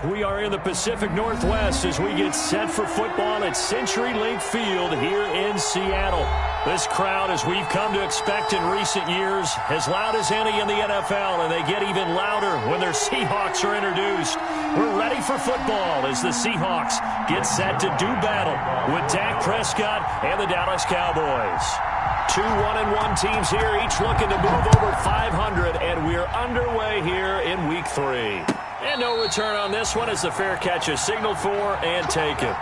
We are in the Pacific Northwest as we get set for football at CenturyLink Field here in Seattle. This crowd, as we've come to expect in recent years, as loud as any in the NFL, and they get even louder when their Seahawks are introduced. We're ready for football as the Seahawks get set to do battle with Dak Prescott and the Dallas Cowboys. Two 1-1 teams here, each looking to move over 500, and we're underway here in Week 3. And no return on this one as the fair catch is signaled for and taken.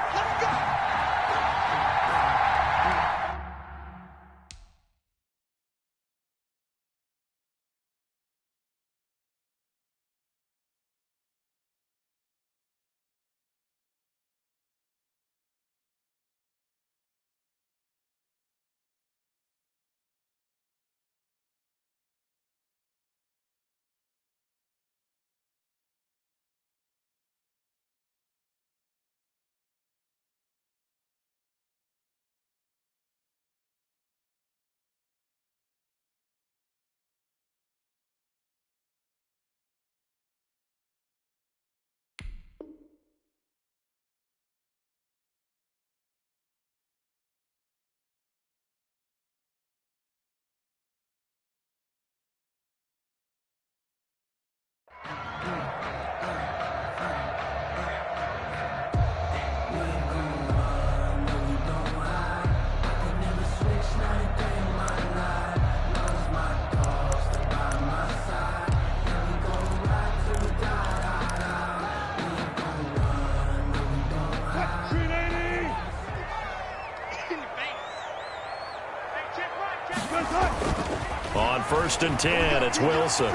On 1st and 10, it's Wilson.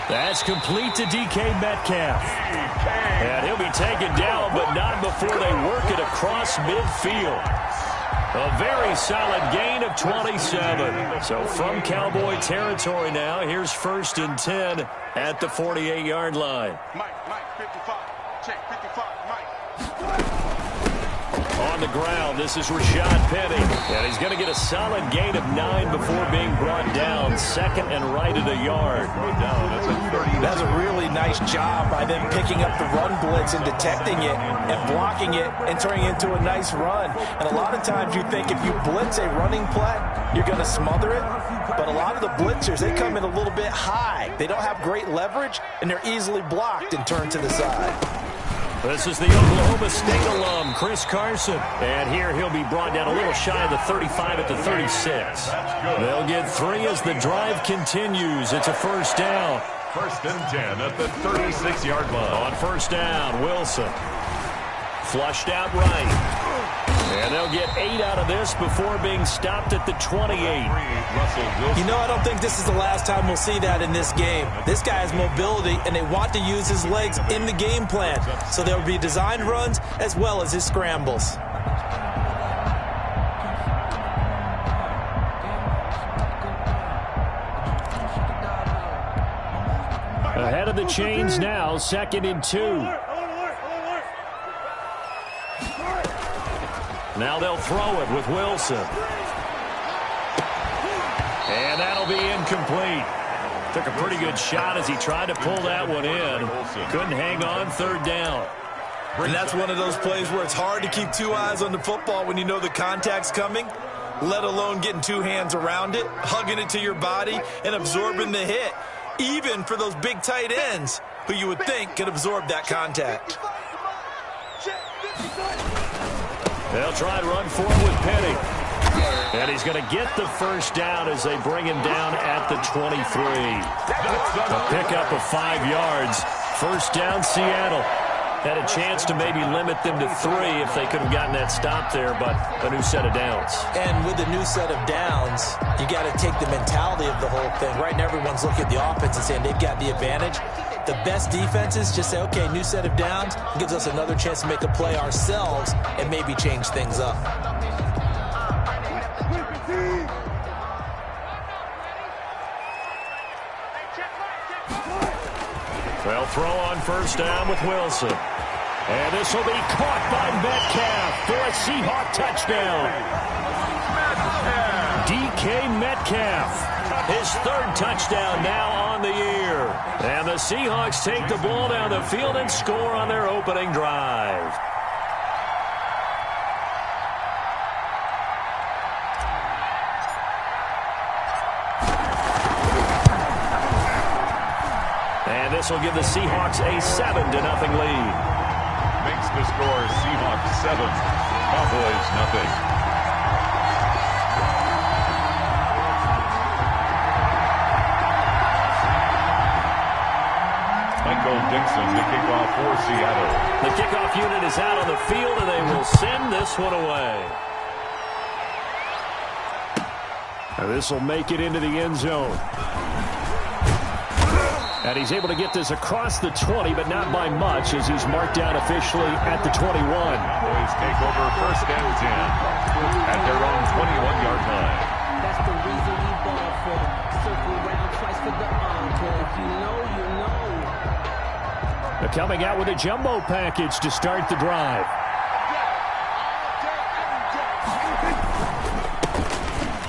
That's complete to DK Metcalf. And he'll be taken down, but not before they work it across midfield. A very solid gain of 27. So from Cowboy territory now, here's 1st and 10 at the 48-yard line. Mike, 55. Check, 55, Mike. On the ground, this is Rashad Penny. And he's going to get a solid gain of 9 before being brought down. 2nd and right at a yard. That's a really nice job by them picking up the run blitz and detecting it and blocking it and turning it into a nice run. And a lot of times you think if you blitz a running play, you're going to smother it. But a lot of the blitzers, they come in a little bit high. They don't have great leverage, and they're easily blocked and turned to the side. This is the Oklahoma State alum, Chris Carson. And here he'll be brought down a little shy of the 35 at the 36. They'll get 3 as the drive continues. It's a 1st down. 1st and 10 at the 36-yard line. On 1st down, Wilson. Flushed out right. And they'll get 8 out of this before being stopped at the 28. You know, I don't think this is the last time we'll see that in this game. This guy has mobility, and they want to use his legs in the game plan. So there will be designed runs as well as his scrambles. Ahead of the chains now, 2nd and 2. Now they'll throw it with Wilson. And that'll be incomplete. Took a pretty good shot as he tried to pull that one in. Couldn't hang on, 3rd down. And that's one of those plays where it's hard to keep 2 eyes on the football when you know the contact's coming, let alone getting 2 hands around it, hugging it to your body, and absorbing the hit, even for those big tight ends who you would think could absorb that contact. They'll try and run forward with Penny. And he's going to get the 1st down as they bring him down at the 23. A pickup of 5 yards. 1st down, Seattle. Had a chance to maybe limit them to 3 if they could have gotten that stop there, but a new set of downs. And with a new set of downs, you got to take the mentality of the whole thing. Right now, everyone's looking at the offense and saying they've got the advantage. The best defenses just say, okay, new set of downs, gives us another chance to make a play ourselves and maybe change things up. They'll throw on 1st down with Wilson. And this will be caught by Metcalf for a Seahawk touchdown. DK Metcalf. His third touchdown now on the year. And the Seahawks take the ball down the field and score on their opening drive. And this will give the Seahawks a 7-0 lead. Makes the score Seahawks 7, Cowboys 0. Dixon to kick off for Seattle. The kickoff unit is out on the field, and they will send this one away. This will make it into the end zone. And he's able to get this across the 20, but not by much, as he's marked down officially at the 21. Cowboys take over first and 10 at their own 21-yard line. That's the reason we ball for. Circle around twice for the encore. If you know, you know. They're coming out with a jumbo package to start the drive.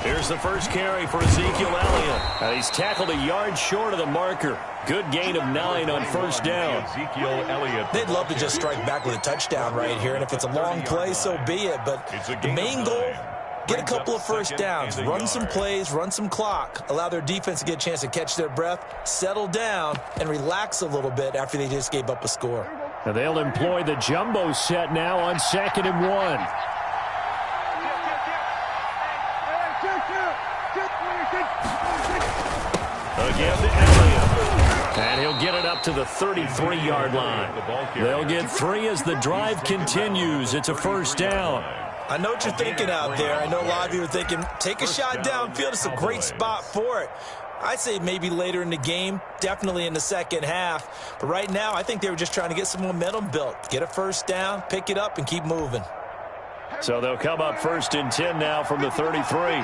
Here's the first carry for Ezekiel Elliott. And he's tackled a yard short of the marker. Good gain of 9 on first down. Ezekiel Elliott. They'd love to just strike back with a touchdown right here, and if it's a long play, so be it. But the main goal, get a couple of first downs, run some plays, run some clock, allow their defense to get a chance to catch their breath, settle down, and relax a little bit after they just gave up a score. And they'll employ the jumbo set now on 2nd and 1. Again to Elliott. And he'll get it up to the 33-yard line. They'll get 3 as the drive continues. It's a first down. I know what you're thinking out there. I know a lot of you are thinking, take a shot downfield. It's a great spot for it. I'd say maybe later in the game, definitely in the second half. But right now, I think they were just trying to get some momentum built. Get a first down, pick it up, and keep moving. So they'll come up 1st and 10 now from the 33.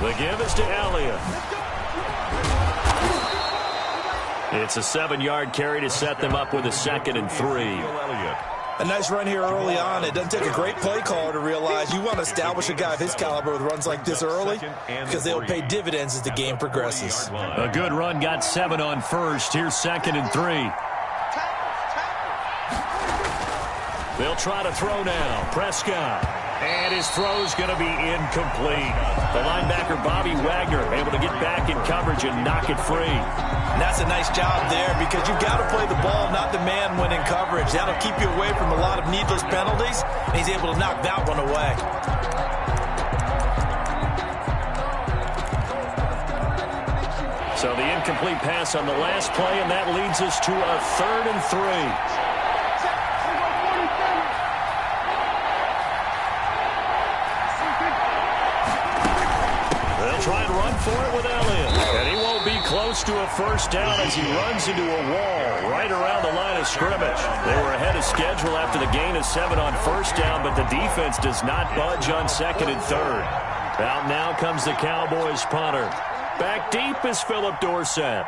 The give is to Elliott. It's a 7-yard carry to set them up with a 2nd and 3. A nice run here early on. It doesn't take a great play caller to realize you want to establish a guy of his caliber with runs like this early, because they'll pay dividends as the game progresses. A good run got 7 on first. Here's 2nd and 3. They'll try to throw now. Prescott. And his throw's going to be incomplete. The linebacker, Bobby Wagner, able to get back in coverage and knock it free. And that's a nice job there, because you've got to play the ball, not the man when in coverage. That'll keep you away from a lot of needless penalties, and he's able to knock that one away. So the incomplete pass on the last play, and that leads us to a 3rd and 3. Try and run for it with Elliott. And he won't be close to a first down as he runs into a wall right around the line of scrimmage. They were ahead of schedule after the gain of 7 on first down, but the defense does not budge on 2nd and 3rd. Out now comes the Cowboys punter. Back deep is Philip Dorsett.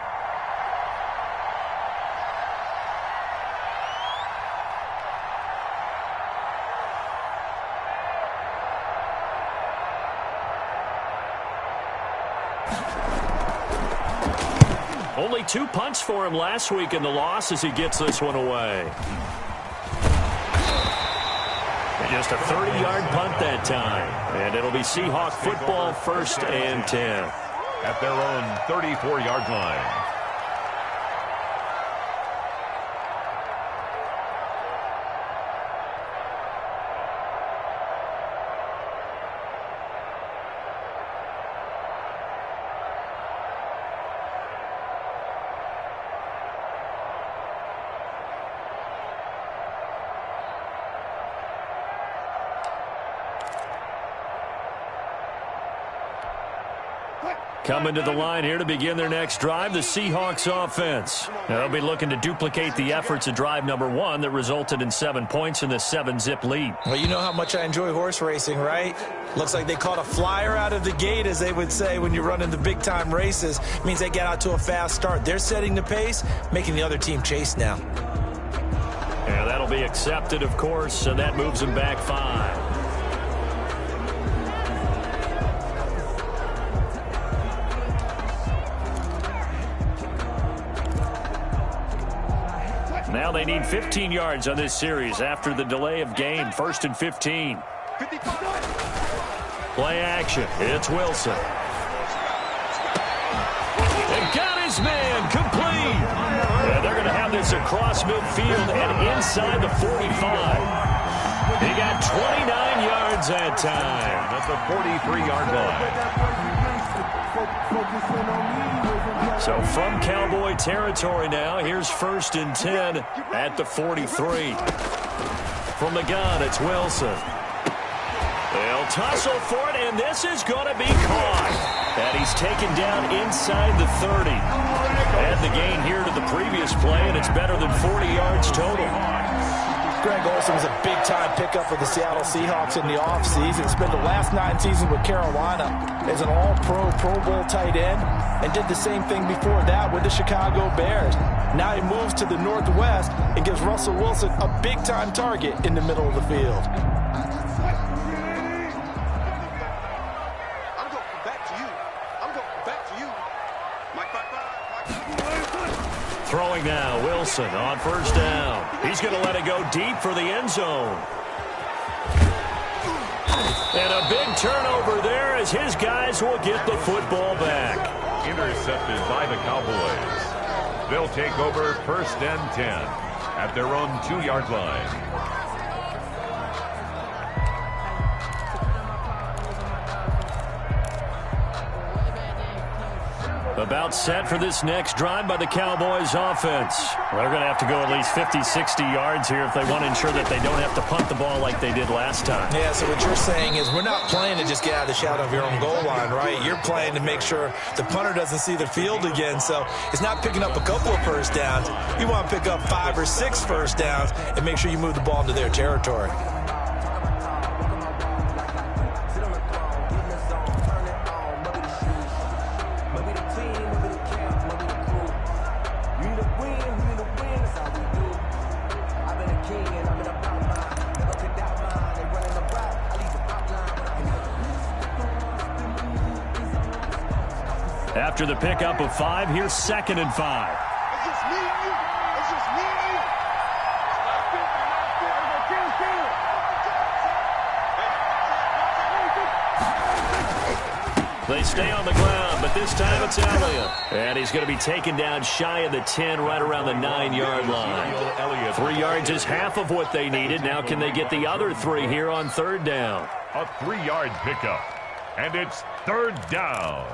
Only 2 punts for him last week in the loss as he gets this one away. And just a 30-yard punt that time. And it'll be Seahawk football 1st and 10. At their own 34-yard line. Coming to the line here to begin their next drive, the Seahawks offense. Now, they'll be looking to duplicate the efforts of drive number 1 that resulted in 7 points in the 7-zip lead. Well, you know how much I enjoy horse racing, right? Looks like they caught a flyer out of the gate, as they would say when you run into big-time races. It means they get out to a fast start. They're setting the pace, making the other team chase now. And that'll be accepted, of course, and that moves them back 5. Now they need 15 yards on this series after the delay of game. 1st and 15. Play action. It's Wilson. And got his man complete. And they're going to have this across midfield and inside the 45. He got 29 yards that time. At the 43-yard line. So from Cowboy territory now, here's 1st and 10 at the 43. From the gun, it's Wilson. They'll tussle for it, and this is going to be caught. And he's taken down inside the 30. Add the gain here to the previous play, and it's better than 40 yards total. Greg Olsen was a big-time pickup for the Seattle Seahawks in the offseason. Spent the last 9 seasons with Carolina as an all-pro, Pro Bowl tight end, and did the same thing before that with the Chicago Bears. Now he moves to the Northwest and gives Russell Wilson a big-time target in the middle of the field. Throwing now, Wilson on 1st down. He's going to let it go deep for the end zone. And a big turnover there as his guys will get the football back. Intercepted by the Cowboys. They'll take over 1st and 10 at their own 2-yard line. About set for this next drive by the Cowboys offense. They're going to have to go at least 50, 60 yards here if they want to ensure that they don't have to punt the ball like they did last time. Yeah, so what you're saying is we're not playing to just get out of the shadow of your own goal line, right? You're playing to make sure the punter doesn't see the field again. So it's not picking up a couple of first downs. You want to pick up 5 or 6 first downs and make sure you move the ball into their territory. After the pickup of 5, here's 2nd and 5. It's just me and you. It's just me and you. They stay on the ground, but this time it's Elliott. And he's going to be taken down shy of the 10, right around the 9-yard line. 3 yards is half of what they needed. Now can they get the other 3 here on 3rd down? A 3-yard pickup. And it's 3rd down.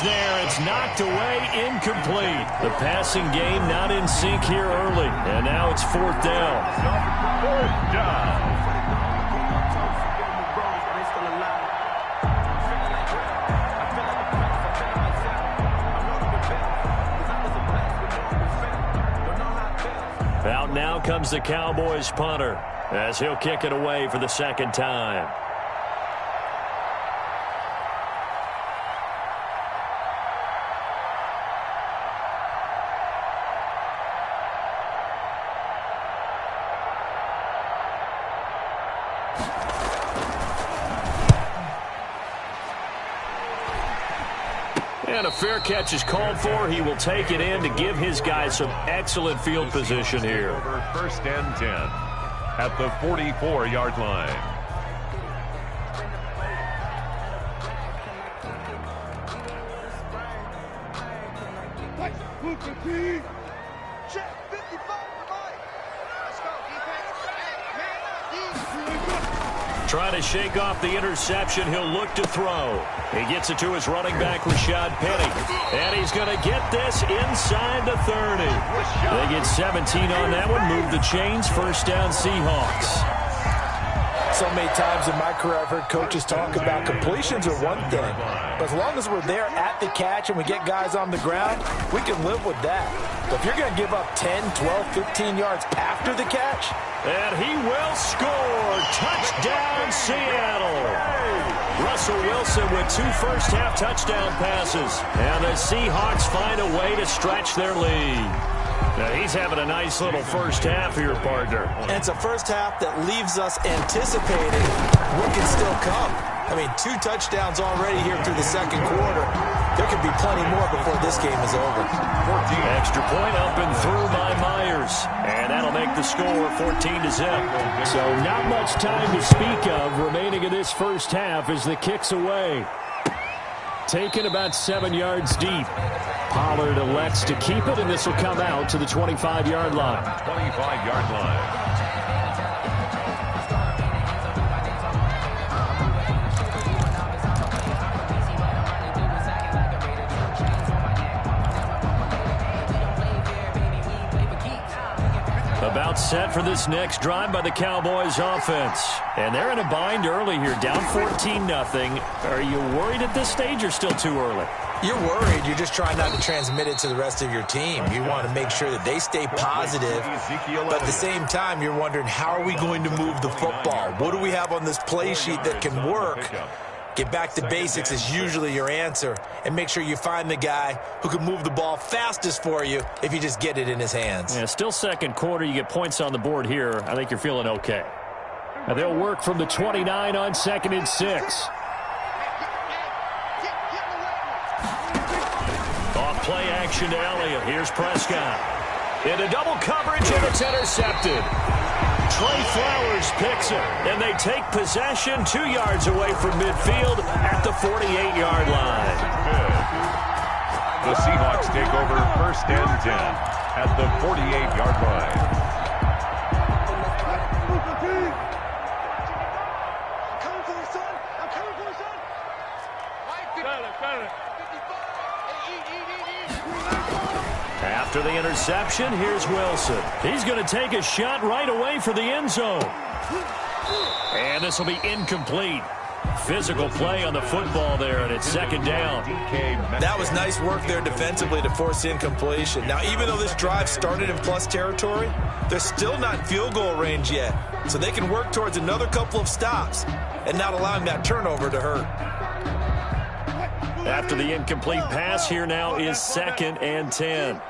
There, it's knocked away, incomplete. The passing game not in sync here early, and now it's 4th down. 4th down. Out now comes the Cowboys punter as he'll kick it away for the 2nd time. And a fair catch is called for. He will take it in to give his guys some excellent field position here. Over 1st and 10 at the 44-yard line. Check 55 to Mike. Let's go, defense. Trying to shake off the interception. He'll look to throw. He gets it to his running back, Rashad Penny. And he's going to get this inside the 30. They get 17 on that one. Move the chains. 1st down, Seahawks. So many times in my career I've heard coaches talk about completions are one thing, but as long as we're there at the catch and we get guys on the ground, we can live with that. But if you're going to give up 10, 12, 15 yards after the catch, and he will score. Touchdown, Seattle. Russell Wilson with 2 first-half touchdown passes. And the Seahawks find a way to stretch their lead. Now, he's having a nice little first half here, partner. And it's a first half that leaves us anticipating what can still come. I mean, 2 touchdowns already here through the second quarter. There could be plenty more before this game is over. Extra point up and through by Myers. And that'll make the score 14-0. So not much time to speak of remaining in this first half as the kick's away. Taken about 7 yards deep. Pollard elects to keep it, and this will come out to the 25-yard line. 25-yard line. About set for this next drive by the Cowboys offense. And they're in a bind early here, down 14-0. Are you worried at this stage or still too early? You're worried. You're just trying not to transmit it to the rest of your team. You want to make sure that they stay positive, but at the same time, you're wondering, how are we going to move the football? What do we have on this play sheet that can work? Get back to basics is usually your answer, and make sure you find the guy who can move the ball fastest for you if you just get it in his hands. Yeah, still second quarter. You get points on the board here. I think you're feeling okay. Now they'll work from the 29 on 2nd and 6. Off play action to Elliott. Here's Prescott. Into double coverage, and it's intercepted. Trey Flowers picks it, and they take possession 2 yards away from midfield at the 48-yard line. The Seahawks take over 1st and 10 at the 48-yard line. I'm coming for you, son. I'm coming for you, son. After the interception, here's Wilson. He's going to take a shot right away for the end zone. And this will be incomplete. Physical play on the football there, and it's 2nd down. That was nice work there defensively to force incompletion. Now, even though this drive started in plus territory, they're still not in field goal range yet. So they can work towards another couple of stops and not allowing that turnover to hurt. After the incomplete pass, here now is 2nd and 10.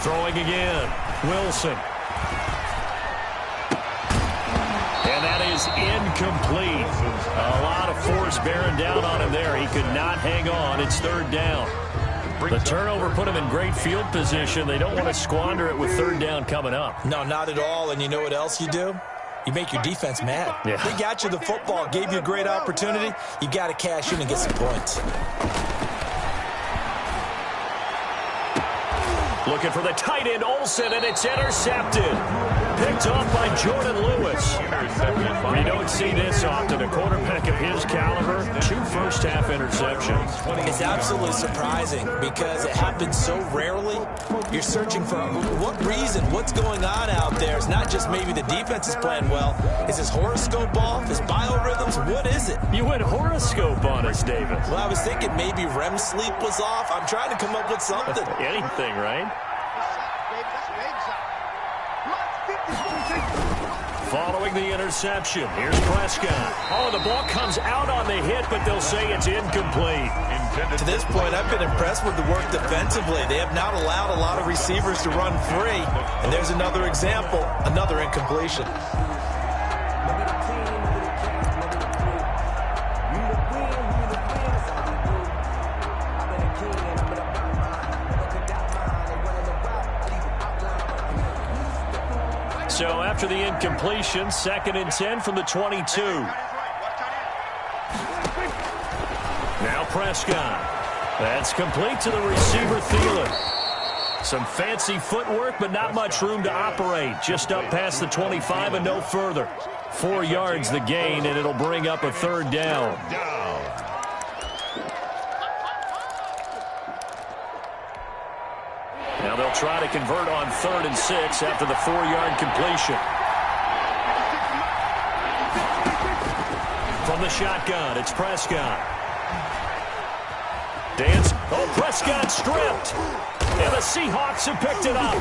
Throwing again. Wilson. And that is incomplete. A lot of force bearing down on him there. He could not hang on. It's 3rd down. The turnover put him in great field position. They don't want to squander it with 3rd down coming up. No, not at all. And you know what else you do? You make your defense mad. Yeah. They got you the football, gave you a great opportunity. You got to cash in and get some points. Looking for the tight end, Olsen, and it's intercepted. Picked off by Jordan Lewis. You don't see this often. A quarterback of his caliber, 2 first-half interceptions. It's absolutely surprising because it happens so rarely. You're searching for what reason, what's going on out there. It's not just maybe the defense is playing well. Is his horoscope off? His biorhythms? What is it? You went horoscope on us, David. Well, I was thinking maybe REM sleep was off. I'm trying to come up with something. Anything, right? Following the interception, here's Prescott. Oh, the ball comes out on the hit, but they'll say it's incomplete. To this point, I've been impressed with the work defensively. They have not allowed a lot of receivers to run free. And there's another example, another incompletion. So after the incompletion, 2nd and 10 from the 22. Now Prescott. That's complete to the receiver, Thielen. Some fancy footwork, but not much room to operate. Just up past the 25 and no further. 4 yards the gain, and it'll bring up a 3rd down. Now they'll try to convert on 3rd and 6 after the 4-yard completion. From the shotgun, it's Prescott. Dance. Oh, Prescott stripped. And the Seahawks have picked it up.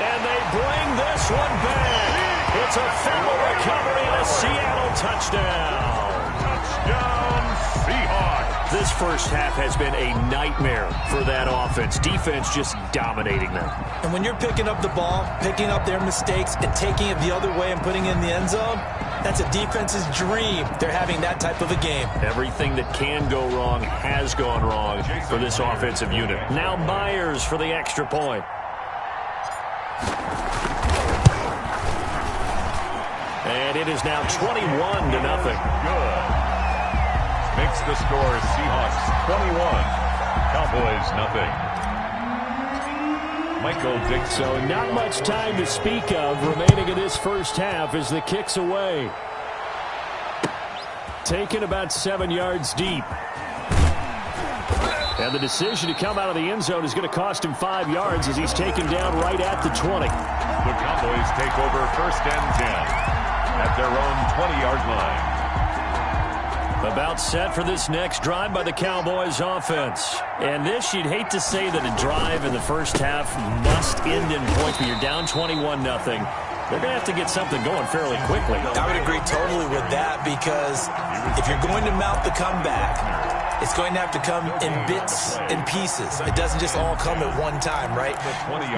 And they bring this one back. It's a fumble recovery and a Seattle touchdown. Touchdown, Seahawks. This first half has been a nightmare for that offense. Defense just dominating them. And when you're picking up the ball, picking up their mistakes, and taking it the other way and putting it in the end zone, that's a defense's dream. They're having that type of a game. Everything that can go wrong has gone wrong for this offensive unit. Now Myers for the extra point. And it is now 21-0. Good. Makes the score Seahawks 21, Cowboys nothing. Michael Dixon. So not much time to speak of remaining in this first half as the kick's away. Taken about 7 yards deep. And the decision to come out of the end zone is going to cost him 5 yards as he's taken down right at the 20. The Cowboys take over 1st and 10 at their own 20-yard line. About set for this next drive by the Cowboys offense. And this, you'd hate to say that a drive in the first half must end in points, but you're down 21-0. They're going to have to get something going fairly quickly. I would agree totally with that, because if you're going to mount the comeback, it's going to have to come in bits and pieces. It doesn't just all come at one time, right?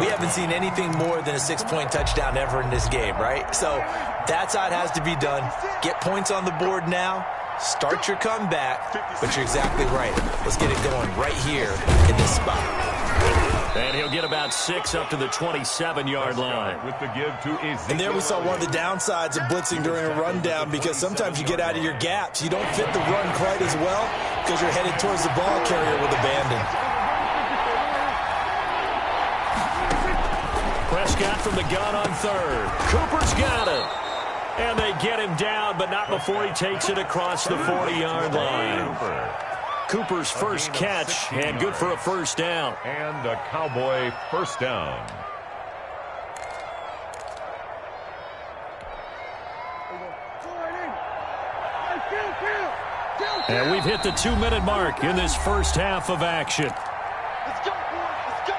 We haven't seen anything more than a 6-point touchdown ever in this game, right? So that's how it has to be done. Get points on the board now. Start your comeback, but you're exactly right. Let's get it going right here in this spot. And he'll get about 6 up to the 27-yard line. With the give to Ezekiel. And there we saw one of the downsides of blitzing during a rundown, because sometimes you get out of your gaps. You don't fit the run quite as well because you're headed towards the ball carrier with abandon. Prescott from the gun on 3rd. Cooper's got it. And they get him down, but not before he takes it across the 40-yard line. Cooper's first catch, and good for a first down. And a Cowboy first down. And we've hit the 2-minute mark in this first half of action. Let's go, boys. Let's go.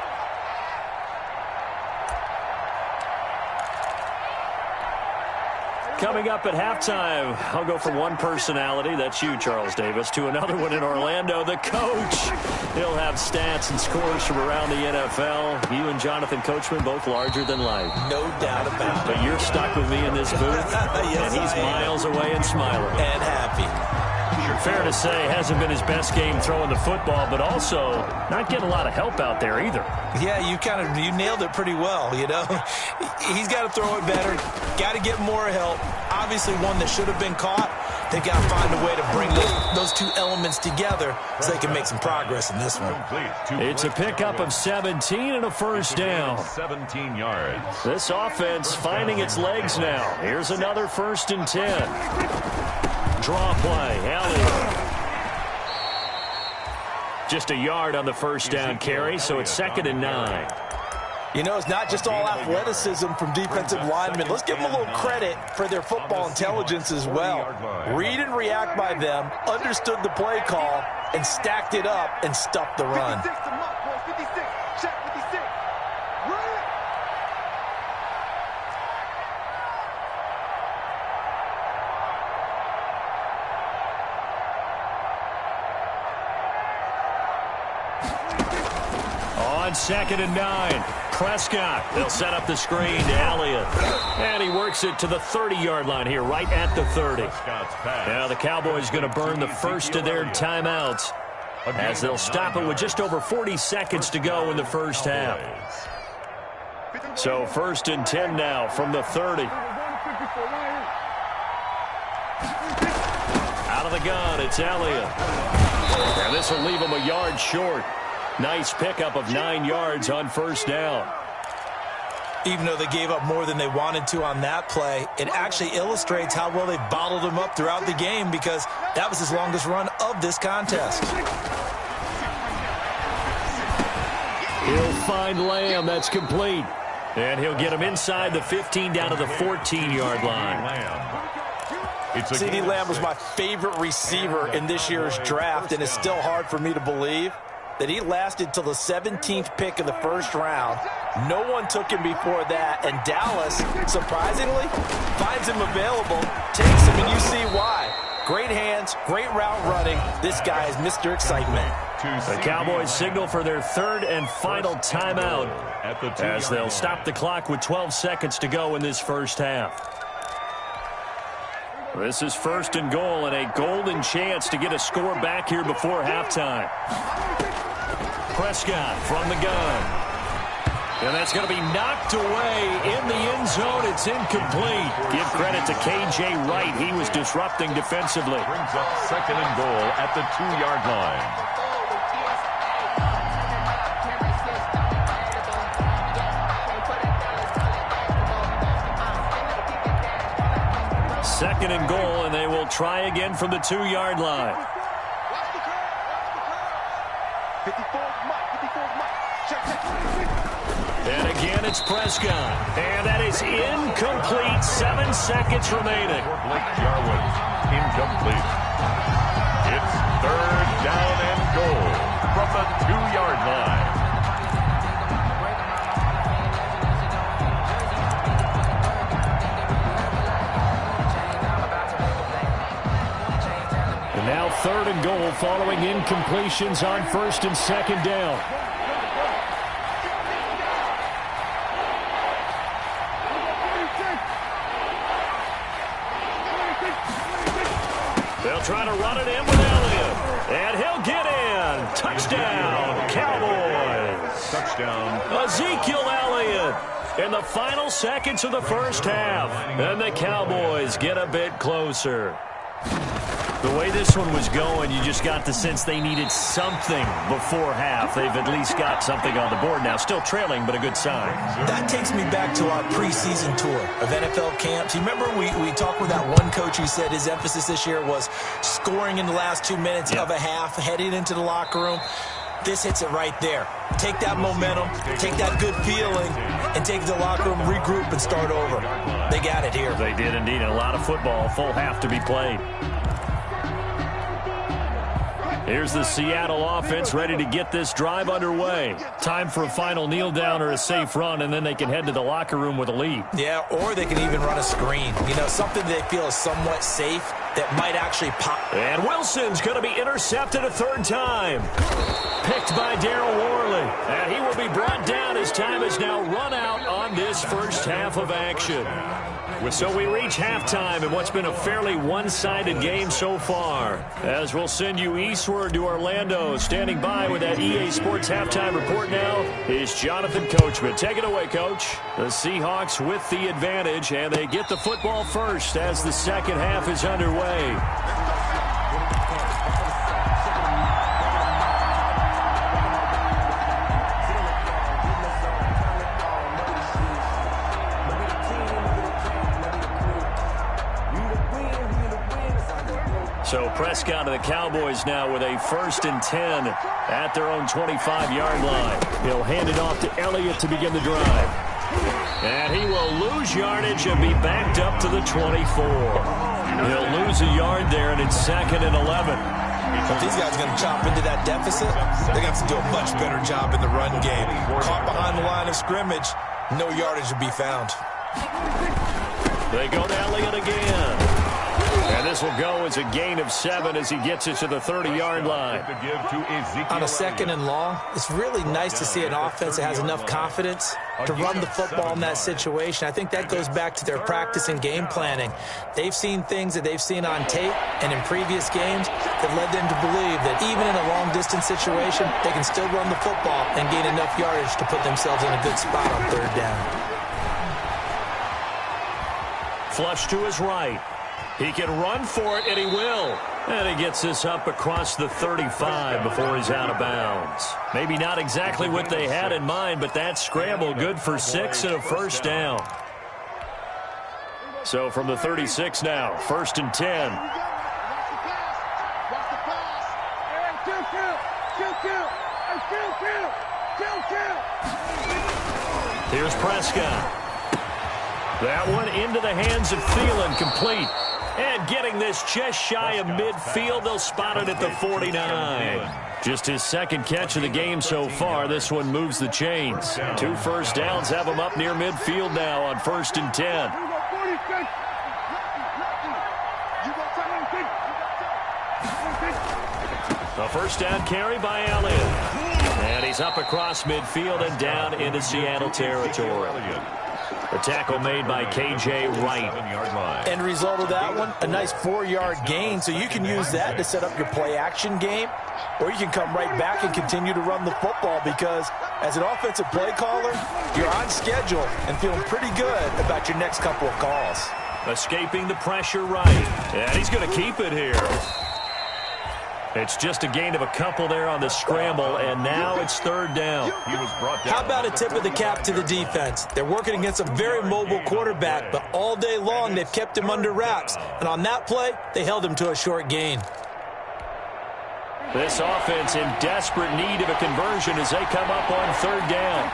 Coming up at halftime, I'll go from one personality, that's you, Charles Davis, to another one in Orlando, the coach. He'll have stats and scores from around the NFL. You and Jonathan Coachman, both larger than life. No doubt about it. But you're stuck with me in this booth, Yes, and he's miles away and smiling. And happy. Fair to say, hasn't been his best game throwing the football, but also not getting a lot of help out there either. Yeah, you nailed it pretty well, you know. He's got to throw it better, got to get more help. Obviously one that should have been caught. They've got to find a way to bring those two elements together so they can make some progress in this one. It's a pickup of 17 and a first down. 17 yards. This offense finding its legs now. Here's another 1st and 10. Draw play, Elliott. Just a yard on the first down carry, so it's 2nd and 9. You know, it's not just all athleticism from defensive linemen. Let's give them a little credit for their football intelligence as well. Read and react by them, understood the play call, and stacked it up and stuffed the run. 56 to mark, boys. 56. Check 56. Run it. On 2nd and 9, Prescott. They'll set up the screen to Elliott. And he works it to the 30-yard line here, right at the 30. Now the Cowboys going to burn the first of their timeouts as they'll stop it with just over 40 seconds to go in the first half. So 1st and 10 now from the 30. Out of the gun, it's Elliott. And this will leave him a yard short. Nice pickup of 9 yards on first down. Even though they gave up more than they wanted to on that play, it actually illustrates how well they bottled him up throughout the game, because that was his longest run of this contest. He'll find Lamb. That's complete. And he'll get him inside the 15 down to the 14-yard line. CeeDee Lamb was my favorite receiver in this year's draft, and it's still hard for me to believe that he lasted till the 17th pick of the first round. No one took him before that, and Dallas, surprisingly, finds him available, takes him, and you see why. Great hands, great route running. This guy is Mr. Excitement. The Cowboys signal for their third and final timeout as they'll stop the clock with 12 seconds to go in this first half. This is first and goal and a golden chance to get a score back here before halftime. Prescott from the gun. And that's going to be knocked away in the end zone. It's incomplete. Give credit to K.J. Wright. He was disrupting defensively. Brings up second and goal at the 2-yard line. Second and goal, and they will try again from the 2-yard line. And again, it's Prescott. And that is incomplete. 7 seconds remaining. Blake Jarwin, incomplete. It's third down and goal from the 2-yard line. Now third and goal following incompletions on first and second down. They'll try to run it in with Elliott. And he'll get in. Touchdown, Cowboys. Touchdown. Ezekiel Elliott in the final seconds of the first half. And the Cowboys get a bit closer. The way this one was going, you just got the sense they needed something before half. They've at least got something on the board now. Still trailing, but a good sign. That takes me back to our preseason tour of NFL camps. You remember we talked with that one coach who said his emphasis this year was scoring in the last 2 minutes of a half, heading into the locker room. This hits it right there. Take that momentum, take that good feeling, and take it to the locker room, regroup, and start over. They got it here. They did indeed. And a lot of football, full half to be played. Here's the Seattle offense ready to get this drive underway. Time for a final kneel down or a safe run, and then they can head to the locker room with a lead. Yeah, or they can even run a screen. You know, something they feel is somewhat safe that might actually pop. And Wilson's going to be intercepted a third time. Picked by Darryl Worley. And he will be brought down as time is now run out on this first half of action. So we reach halftime in what's been a fairly one-sided game so far. As we'll send you eastward to Orlando. Standing by with that EA Sports halftime report now is Jonathan Coachman. Take it away, Coach. The Seahawks with the advantage, and they get the football first as the second half is underway. So Prescott of the Cowboys now with a 1st and 10 at their own 25-yard line. He'll hand it off to Elliott to begin the drive. And he will lose yardage and be backed up to the 24. He'll lose a yard there, and it's 2nd and 11. If these guys are going to chop into that deficit, they're going to have to do a much better job in the run game. Caught behind the line of scrimmage, no yardage to be found. They go to Elliott again. And this will go as a gain of 7 as he gets it to the 30-yard line. On a 2nd and long, it's really nice to see an offense that has enough confidence to run the football in that situation. I think that goes back to their practice and game planning. They've seen things that they've seen on tape and in previous games that led them to believe that even in a long-distance situation, they can still run the football and gain enough yardage to put themselves in a good spot on 3rd down. Flush to his right. He can run for it, and he will. And he gets this up across the 35 before he's out of bounds. Maybe not exactly what they had in mind, but that scramble good for 6 and a 1st down. So from the 36 now, 1st and 10. Here's Prescott. That one into the hands of Thielen, complete. And getting this just shy of midfield, they'll spot it at the 49. Just his second catch of the game so far. This one moves the chains. 2 first downs have him up near midfield now on 1st and 10. A first down carry by Elliott. And he's up across midfield and down into Seattle territory. The tackle made by K.J. Wright. End result of that one, a nice 4-yard gain, so you can use that to set up your play-action game, or you can come right back and continue to run the football because as an offensive play caller, you're on schedule and feeling pretty good about your next couple of calls. Escaping the pressure right. And he's going to keep it here. It's just a gain of a couple there on the scramble, and now it's 3rd down. How about a tip of the cap to the defense? They're working against a very mobile quarterback, but all day long they've kept him under wraps. And on that play, they held him to a short gain. This offense in desperate need of a conversion as they come up on 3rd down.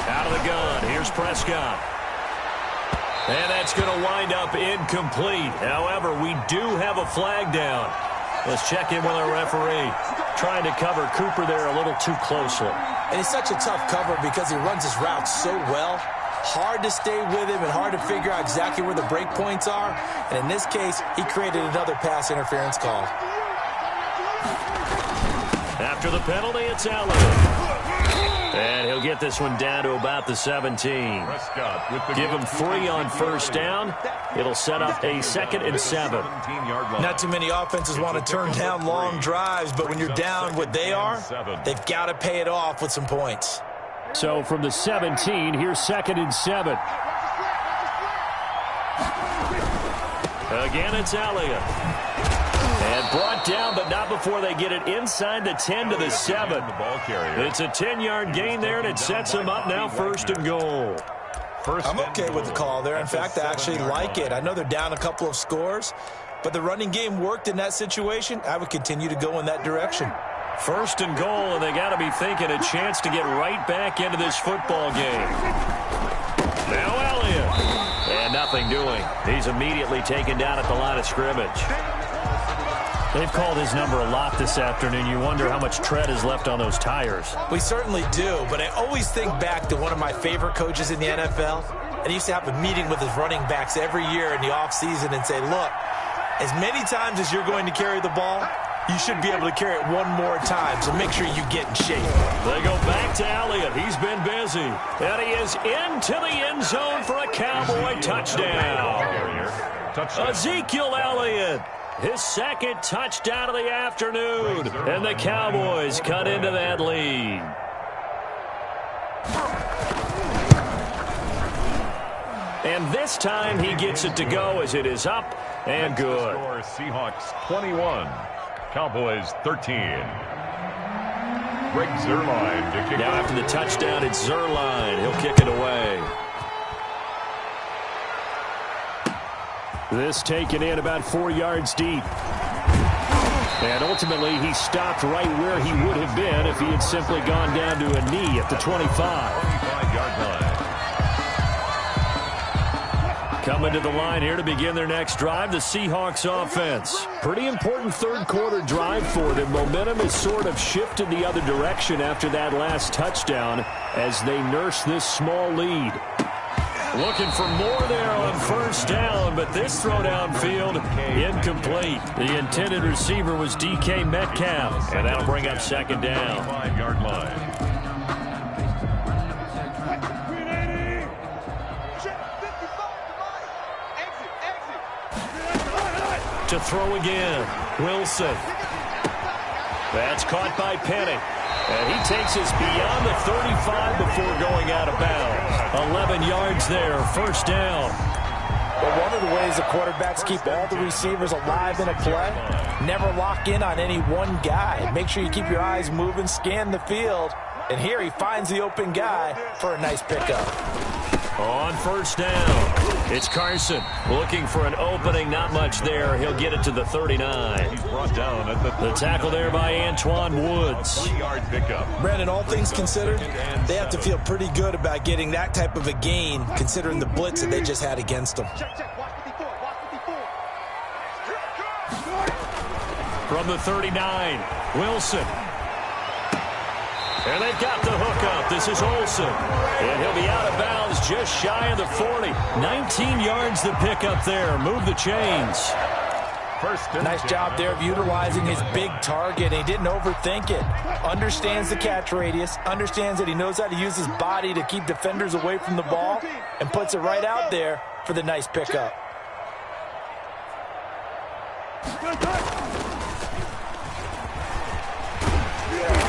Out of the gun, here's Prescott. And that's going to wind up incomplete. However, we do have a flag down. Let's check in with our referee. Trying to cover Cooper there a little too closely. And it's such a tough cover because he runs his routes so well. Hard to stay with him and hard to figure out exactly where the break points are. And in this case, he created another pass interference call. After the penalty, it's Allen. And he'll get this one down to about the 17. Give him 3 on 1st down. It'll set up a 2nd and 7. Not too many offenses want to turn down long drives, but when you're down what they are, they've got to pay it off with some points. So from the 17, here's 2nd and 7. Again, it's Elliott. And brought down, but not before they get it inside the 10 to the 7. It's a 10-yard gain there, and it sets them up now 1st and goal. I'm okay with the call there. In fact, I actually like it. I know they're down a couple of scores, but the running game worked in that situation. I would continue to go in that direction. 1st and goal, and they got to be thinking a chance to get right back into this football game. Now Elliott. And nothing doing. He's immediately taken down at the line of scrimmage. They've called his number a lot this afternoon. You wonder how much tread is left on those tires. We certainly do, but I always think back to one of my favorite coaches in the NFL. And he used to have a meeting with his running backs every year in the offseason and say, look, as many times as you're going to carry the ball, you should be able to carry it one more time, so make sure you get in shape. They go back to Elliott. He's been busy. And he is into the end zone for a Cowboy touchdown. Ezekiel Elliott, his 2nd touchdown of the afternoon. And the Cowboys cut into that lead. And this time he gets it to go as it is up and good. Seahawks 21. Cowboys 13. Greg Zuerlein to kick. Now after the touchdown, it's Zuerlein. He'll kick it away. This taken in about 4 yards deep. And ultimately, he stopped right where he would have been if he had simply gone down to a knee at the 25. 25-yard line. Coming to the line here to begin their next drive, the Seahawks offense. Pretty important 3rd quarter drive for them. Momentum has sort of shifted the other direction after that last touchdown as they nurse this small lead. Looking for more there on 1st down, but this throw downfield incomplete. The intended receiver was DK Metcalf, and that'll bring up 2nd down. 5-yard line. To throw again, Wilson. That's caught by Penny. And he takes us beyond the 35 before going out of bounds. 11 yards there, 1st down. Well, one of the ways the quarterbacks keep all the receivers alive in a play, never lock in on any one guy. Make sure you keep your eyes moving, scan the field. And here he finds the open guy for a nice pickup. On 1st down. It's Carson looking for an opening. Not much there. He'll get it to the 39. He's brought down at The tackle there by Antoine Woods. 40-yard pickup. Brandon, all things considered, they have to feel pretty good about getting that type of a gain, considering the blitz that they just had against them. Check, check. Watch 54. Watch 54. From the 39, Wilson. And they've got the hook up. This is Olsen. And he'll be out of bounds just shy of the 40. 19 yards to pick up there. Move the chains. Nice job there of utilizing his big target. He didn't overthink it. Understands the catch radius. Understands that he knows how to use his body to keep defenders away from the ball. And puts it right out there for the nice pickup.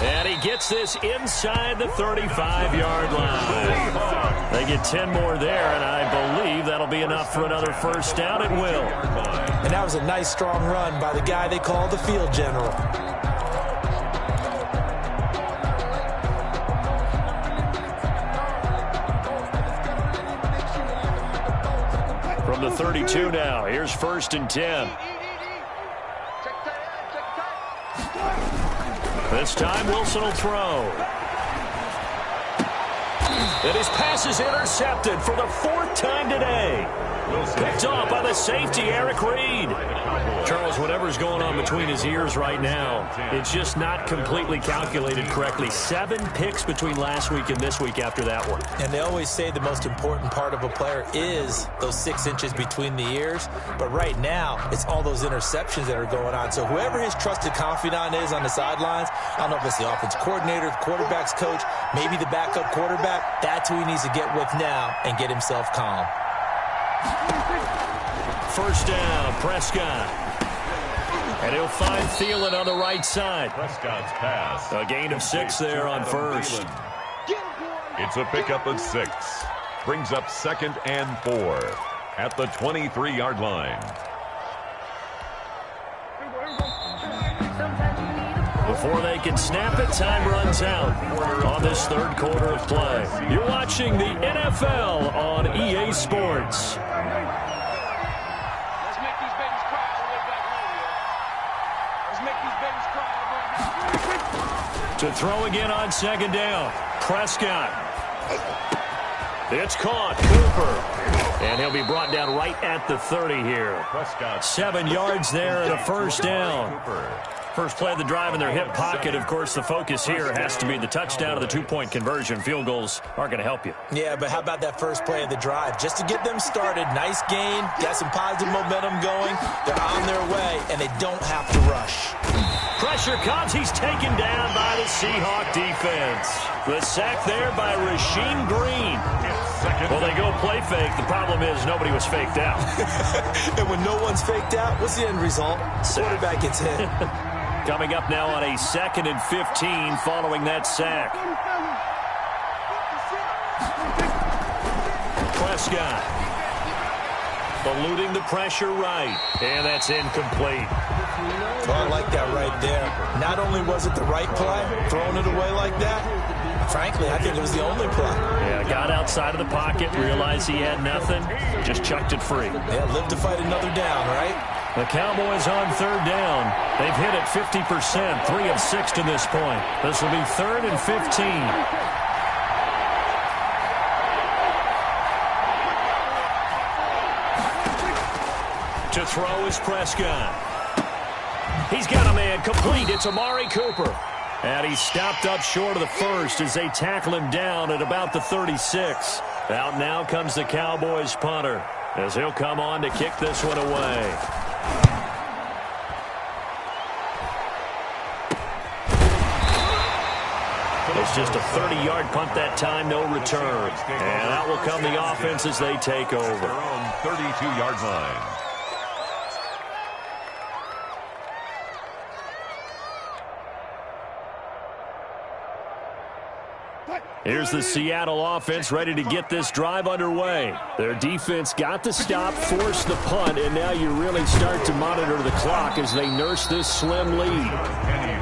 And he gets this inside the 35-yard line. They get 10 more there, and I believe that'll be enough for another first down. It will. And that was a nice, strong run by the guy they call the field general. From the 32 now, here's 1st and 10. This time, Wilson will throw. And his pass is intercepted for the 4th time today. Picked off by the safety, Eric Reed. Charles, whatever's going on between his ears right now, it's just not completely calculated correctly. 7 picks between last week and this week after that one. And they always say the most important part of a player is those 6 inches between the ears. But right now, it's all those interceptions that are going on. So whoever his trusted confidant is on the sidelines, I don't know if it's the offense coordinator, the quarterback's coach, maybe the backup quarterback, that's who he needs to get with now and get himself calm. First down, Prescott. And he'll find Thielen on the right side. Prescott's pass. A gain of 6 there on first. It's a pickup of 6. Brings up 2nd and 4 at the 23-yard line. Before they can snap it, time runs out on this 3rd quarter of play. You're watching the NFL on EA Sports. Let's make these babies cry all the way back home, yo. Let's make these babies cry. To throw again on 2nd down. Prescott. It's caught. Cooper. And he'll be brought down right at the 30 here. Prescott. 7 yards there and a first down. First play of the drive in their hip pocket. Of course, the focus here has to be the touchdown of the 2-point conversion. Field goals aren't going to help you. Yeah, but how about that first play of the drive? Just to get them started, nice gain, got some positive momentum going. They're on their way, and they don't have to rush. Pressure comes. He's taken down by the Seahawk defense. The sack there by Rasheem Green. Well, they go play fake. The problem is nobody was faked out. And when no one's faked out, what's the end result? Quarterback gets hit. Coming up now on a 2nd and 15 following that sack. Prescott eluding the pressure right. And that's incomplete. Oh, I like that right there. Not only was it the right play, throwing it away like that, frankly, I think it was the only play. Yeah, got outside of the pocket, realized he had nothing, just chucked it free. Yeah, live to fight another down, right? The Cowboys on 3rd down. They've hit it 50%, 3 of 6 to this point. This will be 3rd and 15. To throw is Prescott. He's got a man complete. It's Amari Cooper. And he's stopped up short of the first as they tackle him down at about the 36. Out now comes the Cowboys punter as he'll come on to kick this one away. It's just a 30-yard punt that time, no return. And that will come the offense as they take over. Their own 32-yard line. Here's the Seattle offense ready to get this drive underway. Their defense got the stop, forced the punt, and now you really start to monitor the clock as they nurse this slim lead.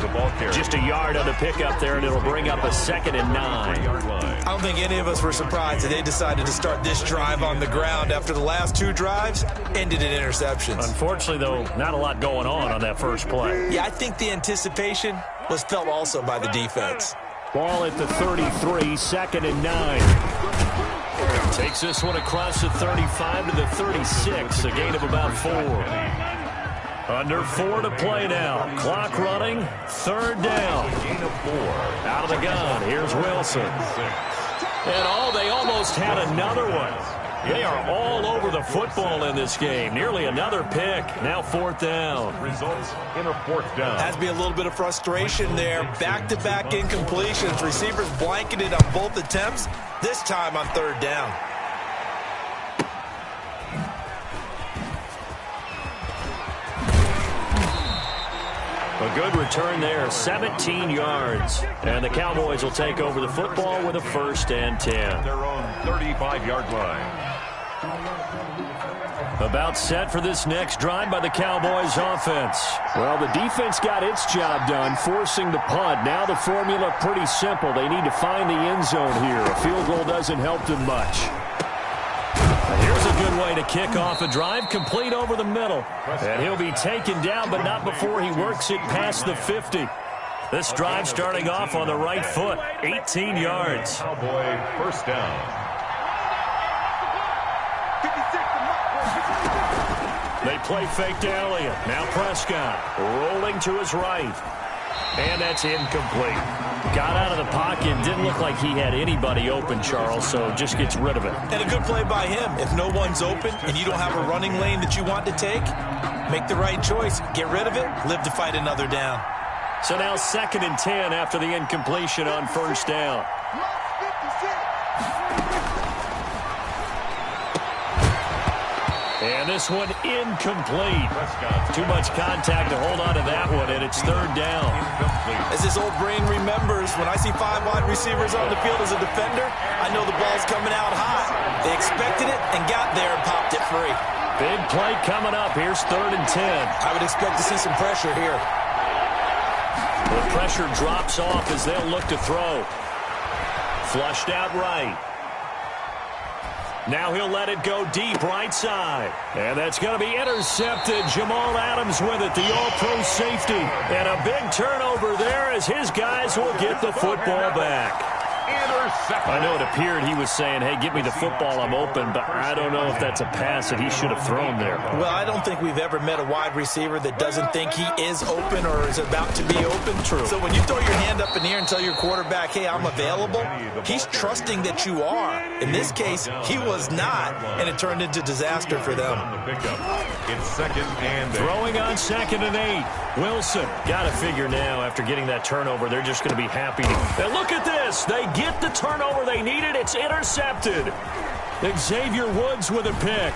the ball carrier. Just a yard on the pickup there, and it'll bring up a 2nd and 9. I don't think any of us were surprised that they decided to start this drive on the ground after the last 2 drives ended in interceptions. Unfortunately, though, not a lot going on that first play. Yeah, I think the anticipation was felt also by the defense. Ball at the 33, 2nd and 9. Takes this one across the 35 to the 36, a gain of about 4. Under 4 to play now. Clock running, 3rd down. Gain of 4. Out of the gun, here's Wilson. And they almost had another one. They are all over the football in this game. Nearly another pick. Now 4th down. Results in a 4th down. Has to be a little bit of frustration there. Back-to-back incompletions. Receivers blanketed on both attempts. This time on 3rd down. A good return there, 17 yards. And the Cowboys will take over the football with a 1st and 10. Their own 35-yard line. About set for this next drive by the Cowboys offense. Well, the defense got its job done, forcing the punt. Now the formula pretty simple. They need to find the end zone here. A field goal doesn't help them much. Here's a good way to kick off a drive, complete over the middle. And he'll be taken down, but not before he works it past the 50. This drive starting off on the right foot, 18 yards. Cowboy 1st down. They play fake to Elliott. Now Prescott rolling to his right. And that's incomplete. Got out of the pocket. Didn't look like he had anybody open, Charles, so just gets rid of it. And a good play by him. If no one's open and you don't have a running lane that you want to take, make the right choice. Get rid of it. Live to fight another down. So now 2nd and 10 after the incompletion on 1st down. And this one incomplete. Too much contact to hold on to that one, and it's 3rd down. As his old brain remembers, when I see 5 wide receivers on the field as a defender, I know the ball's coming out hot. They expected it and got there and popped it free. Big play coming up. Here's 3rd and 10. I would expect to see some pressure here. The pressure drops off as they'll look to throw. Flushed out right. Now he'll let it go deep right side. And that's going to be intercepted. Jamal Adams with it, the all-pro safety. And a big turnover there as his guys will get the football back. I know it appeared he was saying, hey, give me the football, I'm open, but I don't know if that's a pass that he should have thrown there. Well, I don't think we've ever met a wide receiver that doesn't think he is open or is about to be open. True. So when you throw your hand up in the air and tell your quarterback, hey, I'm available, he's trusting that you are. In this case, he was not, and it turned into disaster for them. It's 2nd and 8. Throwing on 2nd and 8. Wilson got to figure now after getting that turnover, they're just going to be happy. And look at this. They get the turnover they needed. It's intercepted. Xavier Woods with a pick.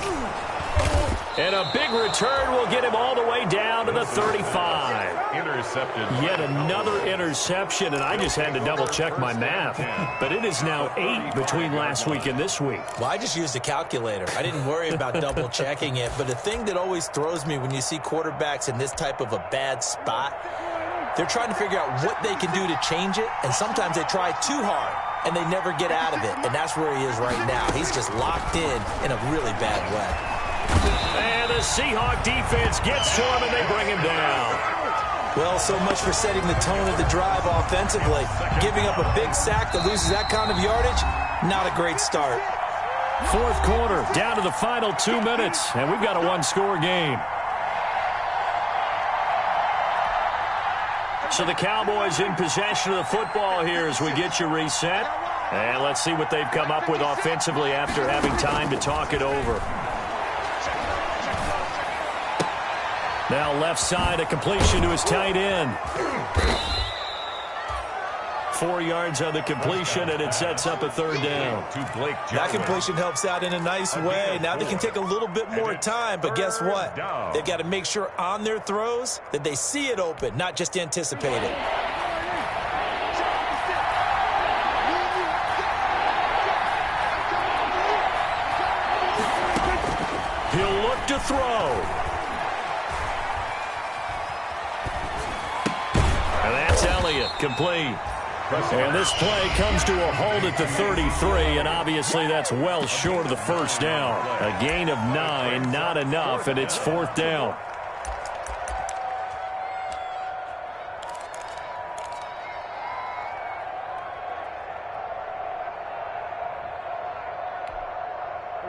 And a big return will get him all the way down to the 35. Intercepted. Yet another interception, and I just had to double-check my math. But it is now 8 between last week and this week. Well, I just used a calculator. I didn't worry about double-checking it. But the thing that always throws me when you see quarterbacks in this type of a bad spot, they're trying to figure out what they can do to change it, and sometimes they try too hard, and they never get out of it. And that's where he is right now. He's just locked in a really bad way. And the Seahawk defense gets to him, and they bring him down. Well, so much for setting the tone of the drive offensively. Giving up a big sack that loses that kind of yardage, not a great start. 4th quarter, down to the final 2 minutes, and we've got a one-score game. So the Cowboys in possession of the football here as we get you reset. And let's see what they've come up with offensively after having time to talk it over. Now left side, a completion to his tight end. 4 yards on the completion, and it sets up a 3rd down. That completion helps out in a nice way. Now they can take a little bit more time, but guess what? They've got to make sure on their throws that they see it open, not just anticipate it. He'll look to throw. And Complete. And this play comes to a halt at the 33, and obviously that's well short of the first down. A gain of 9, not enough, and it's 4th down.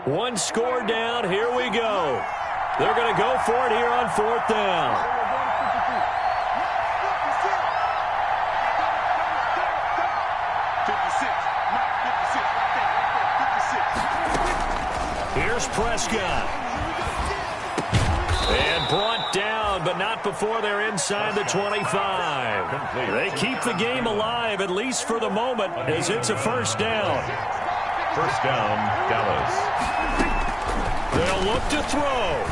One score down. Here we go. They're going to go for it here on 4th down. Here's Prescott. And brought down, but not before they're inside the 25. They keep the game alive, at least for the moment, as it's a first down. First down, Dallas. They'll look to throw.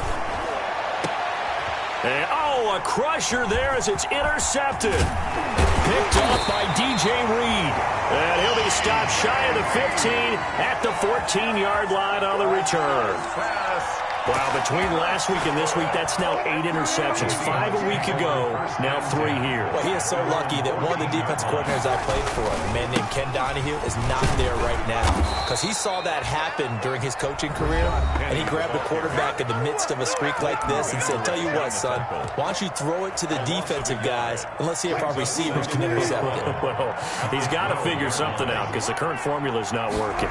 And, a crusher there as it's intercepted. Picked off by DJ Reed. And he'll be stopped shy of the 15 at the 14-yard line on the return. Wow, between last week and this week, that's now 8 interceptions. 5 a week ago, now 3 here. Well, he is so lucky that one of the defense coordinators I played for, a man named Ken Donahue, is not there right now. Because he saw that happen during his coaching career, and he grabbed the quarterback in the midst of a streak like this and said, tell you what, son, why don't you throw it to the defensive guys, and let's see if our receivers can intercept it. Well, he's got to figure something out because the current formula is not working.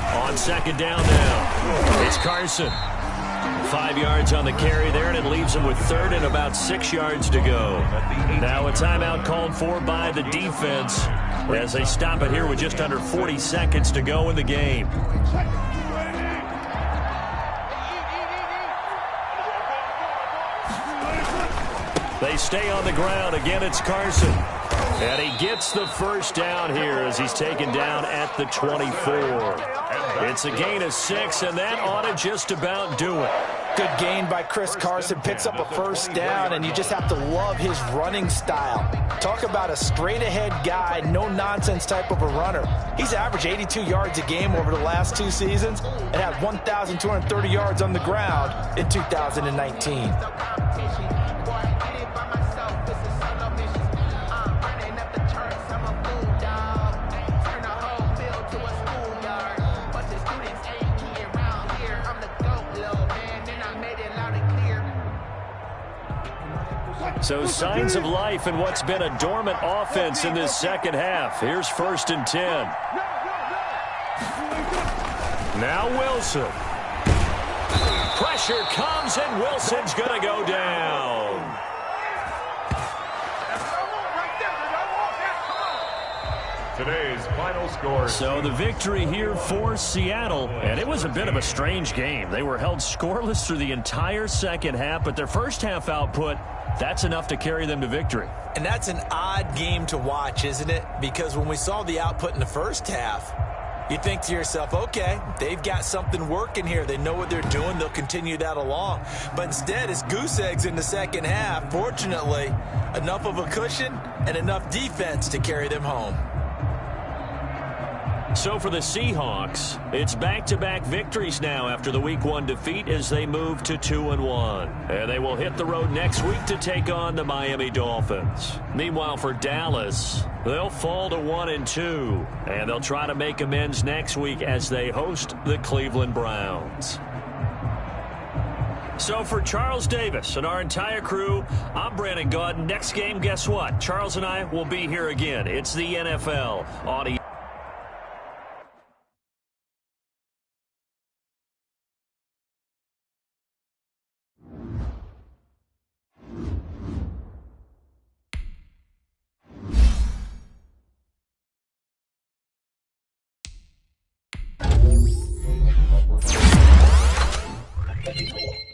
On second down now, it's Carson. 5 yards on the carry there, and it leaves him with 3rd and about 6 yards to go. Now a timeout called for by the defense as they stop it here with just under 40 seconds to go in the game. They stay on the ground. Again, it's Carson. And he gets the first down here as he's taken down at the 24. It's a gain of 6, and that ought to just about do it. Good gain by Chris Carson. Picks up a first down, and you just have to love his running style. Talk about a straight-ahead guy, no-nonsense type of a runner. He's averaged 82 yards a game over the last 2 seasons and had 1,230 yards on the ground in 2019. So signs of life in what's been a dormant offense in this second half. Here's 1st and 10. Now Wilson. Pressure comes, and Wilson's going to go down. Today's final score. So the victory here for Seattle, and it was a bit of a strange game. They were held scoreless through the entire second half, but their first half output, that's enough to carry them to victory. And that's an odd game to watch, isn't it? Because when we saw the output in the first half, you think to yourself, okay, they've got something working here. They know what they're doing. They'll continue that along. But instead, it's goose eggs in the second half. Fortunately, enough of a cushion and enough defense to carry them home. So for the Seahawks, it's back-to-back victories now after the Week 1 defeat as they move to 2-1. And they will hit the road next week to take on the Miami Dolphins. Meanwhile, for Dallas, they'll fall to 1-2. And they'll try to make amends next week as they host the Cleveland Browns. So for Charles Davis and our entire crew, I'm Brandon Gaudin. Next game, guess what? Charles and I will be here again. It's the NFL Audio. Thank you.